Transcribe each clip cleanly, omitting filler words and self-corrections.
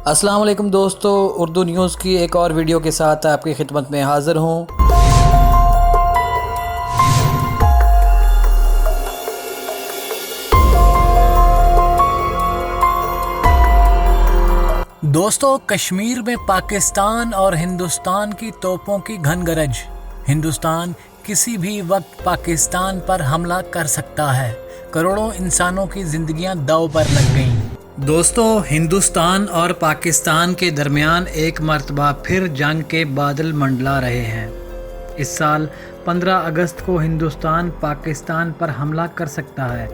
السلام علیکم دوستو، اردو نیوز کی ایک اور ویڈیو کے ساتھ آپ کی خدمت میں حاضر ہوں۔ دوستو، کشمیر میں پاکستان اور ہندوستان کی توپوں کی گھن گرج۔ ہندوستان کسی بھی وقت پاکستان پر حملہ کر سکتا ہے۔ کروڑوں انسانوں کی زندگیاں داؤ پر لگ گئیں۔ دوستو، ہندوستان اور پاکستان کے درمیان ایک مرتبہ پھر جنگ کے بادل منڈلا رہے ہیں۔ اس سال 15 اگست کو ہندوستان پاکستان پر حملہ کر سکتا ہے۔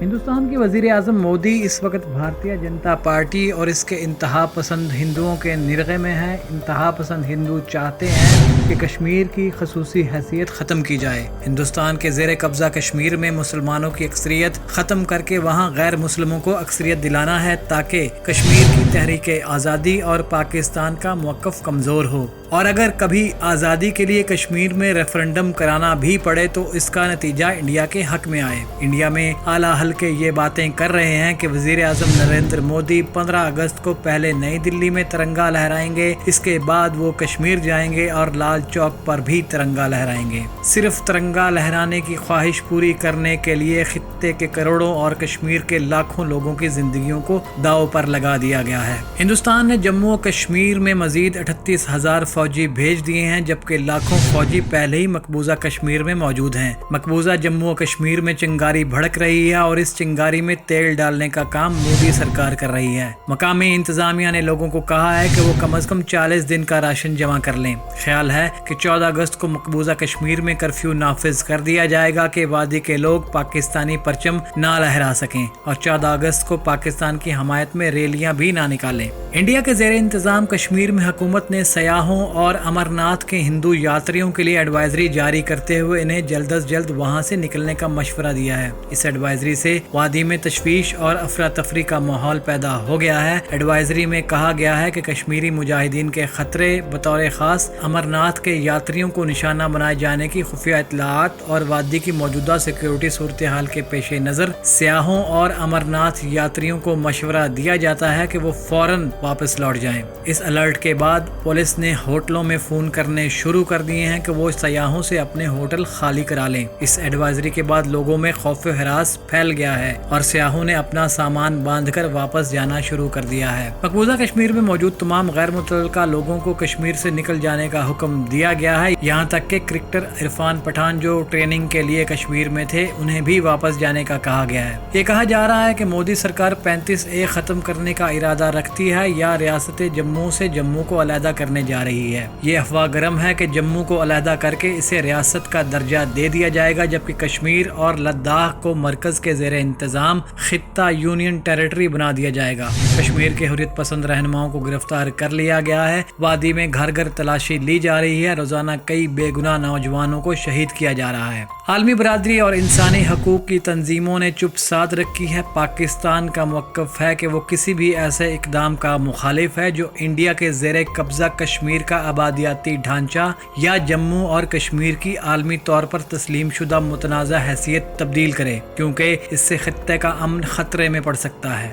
ہندوستان کے وزیر اعظم مودی اس وقت بھارتیہ جنتا پارٹی اور اس کے انتہا پسند ہندوؤں کے نرغے میں ہیں۔ انتہا پسند ہندو چاہتے ہیں کہ کشمیر کی خصوصی حیثیت ختم کی جائے۔ ہندوستان کے زیر قبضہ کشمیر میں مسلمانوں کی اکثریت ختم کر کے وہاں غیر مسلموں کو اکثریت دلانا ہے تاکہ کشمیر کی تحریک آزادی اور پاکستان کا موقف کمزور ہو، اور اگر کبھی آزادی کے لیے کشمیر میں ریفرنڈم کرانا بھی پڑے تو اس کا نتیجہ انڈیا کے حق میں آئے۔ انڈیا میں اعلیٰ حلقے یہ باتیں کر رہے ہیں کہ وزیر اعظم نریندر مودی 15 اگست کو پہلے نئی دلی میں ترنگا لہرائیں گے، اس کے بعد وہ کشمیر جائیں گے اور لال چوک پر بھی ترنگا لہرائیں گے۔ صرف ترنگا لہرانے کی خواہش پوری کرنے کے لیے خطے کے کروڑوں اور کشمیر کے لاکھوں لوگوں کی زندگیوں کو داؤ پر لگا دیا گیا ہے۔ ہندوستان نے جموں و کشمیر میں مزید 38,000 فوجی بھیج دیے ہیں، جبکہ لاکھوں فوجی پہلے ہی مقبوضہ کشمیر میں موجود ہیں۔ مقبوضہ جموں و کشمیر میں چنگاری بھڑک رہی ہے اور اس چنگاری میں تیل ڈالنے کا کام مودی سرکار کر رہی ہے۔ مقامی انتظامیہ نے لوگوں کو کہا ہے کہ وہ کم از کم 40 دن کا راشن جمع کر لیں۔ خیال ہے کہ 14 اگست کو مقبوضہ کشمیر میں کرفیو نافذ کر دیا جائے گا کہ وادی کے لوگ پاکستانی پرچم نہ لہرا سکیں، اور 14 اگست کو پاکستان کی حمایت میں ریلیاں بھی نہ نکالیں۔ انڈیا کے زیر انتظام کشمیر میں حکومت نے سیاحوں اور امرناتھ کے ہندو یاتریوں کے لیے ایڈوائزری جاری کرتے ہوئے انہیں جلد از جلد وہاں سے نکلنے کا مشورہ دیا ہے۔ اس ایڈوائزری سے وادی میں تشویش اور افراتفری کا ماحول پیدا ہو گیا ہے۔ ایڈوائزری میں کہا گیا ہے کہ کشمیری مجاہدین کے خطرے، بطور خاص امرناتھ کے یاتریوں کو نشانہ بنائے جانے کی خفیہ اطلاعات اور وادی کی موجودہ سیکیورٹی صورتحال کے پیش نظر سیاحوں اور امرناتھ یاتریوں کو مشورہ دیا جاتا ہے کہ وہ فوراً واپس لوٹ جائیں۔ اس الرٹ کے بعد پولیس نے ہوٹلوں میں فون کرنے شروع کر دیے ہیں کہ وہ سیاحوں سے اپنے ہوٹل خالی کرا لیں۔ اس ایڈوائزری کے بعد لوگوں میں خوف و ہراس پھیل گیا ہے اور سیاحوں نے اپنا سامان باندھ کر واپس جانا شروع کر دیا ہے۔ مقبوضہ کشمیر میں موجود تمام غیر متعلقہ لوگوں کو کشمیر سے نکل جانے کا حکم دیا گیا ہے، یہاں تک کہ کرکٹر عرفان پٹھان جو ٹریننگ کے لیے کشمیر میں تھے انہیں بھی واپس جانے کا کہا گیا ہے۔ یہ کہا جا رہا ہے کہ مودی سرکار 35A ختم کرنے کا ارادہ رکھتی ہے یا ریاست جموں سے جموں کو علیحدہ کرنے جا رہی ہے۔ یہ افواہ گرم ہے کہ جموں کو علیحدہ کر کے اسے ریاست کا درجہ دے دیا جائے گا، جبکہ کشمیر اور لداخ کو مرکز کے زیر انتظام خطہ یونین ٹیریٹری بنا دیا جائے گا۔ کشمیر کے حریت پسند رہنماؤں کو گرفتار کر لیا گیا ہے۔ وادی میں گھر گھر تلاشی لی جا رہی ہے۔ روزانہ کئی بے گناہ نوجوانوں کو شہید کیا جا رہا ہے۔ عالمی برادری اور انسانی حقوق کی تنظیموں نے چپ سادھ رکھی ہے۔ پاکستان کا موقف ہے کہ وہ کسی بھی ایسے اقدام کا مخالف ہے جو انڈیا کے زیر قبضہ کشمیر کا آبادیاتی ڈھانچہ یا جموں اور کشمیر کی عالمی طور پر تسلیم شدہ متنازع حیثیت تبدیل کرے، کیونکہ اس سے خطے کا امن خطرے میں پڑ سکتا ہے۔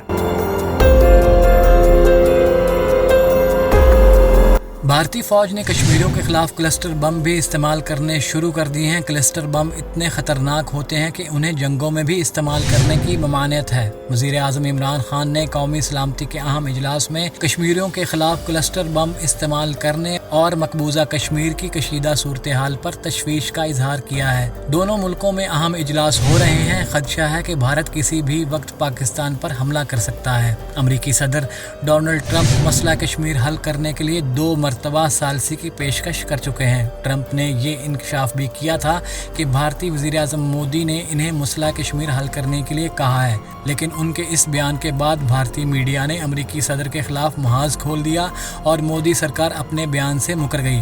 بھارتی فوج نے کشمیریوں کے خلاف کلسٹر بم بھی استعمال کرنے شروع کر دیے ہیں۔ کلسٹر بم اتنے خطرناک ہوتے ہیں کہ انہیں جنگوں میں بھی استعمال کرنے کی ممانعت ہے۔ وزیر اعظم عمران خان نے قومی سلامتی کے اہم اجلاس میں کشمیریوں کے خلاف کلسٹر بم استعمال کرنے اور مقبوضہ کشمیر کی کشیدہ صورتحال پر تشویش کا اظہار کیا ہے۔ دونوں ملکوں میں اہم اجلاس ہو رہے ہیں۔ خدشہ ہے کہ بھارت کسی بھی وقت پاکستان پر حملہ کر سکتا ہے۔ امریکی صدر ڈونلڈ ٹرمپ مسئلہ کشمیر حل کرنے کے لیے 2 مرتبہ ثالثی کی پیشکش کر چکے ہیں۔ ٹرمپ نے یہ انکشاف بھی کیا تھا کہ بھارتی وزیر اعظم مودی نے انہیں مسئلہ کشمیر حل کرنے کے لیے کہا ہے، لیکن ان کے اس بیان کے بعد بھارتی میڈیا نے امریکی صدر کے خلاف محاذ کھول دیا اور مودی سرکار اپنے بیان سے مکر گئی۔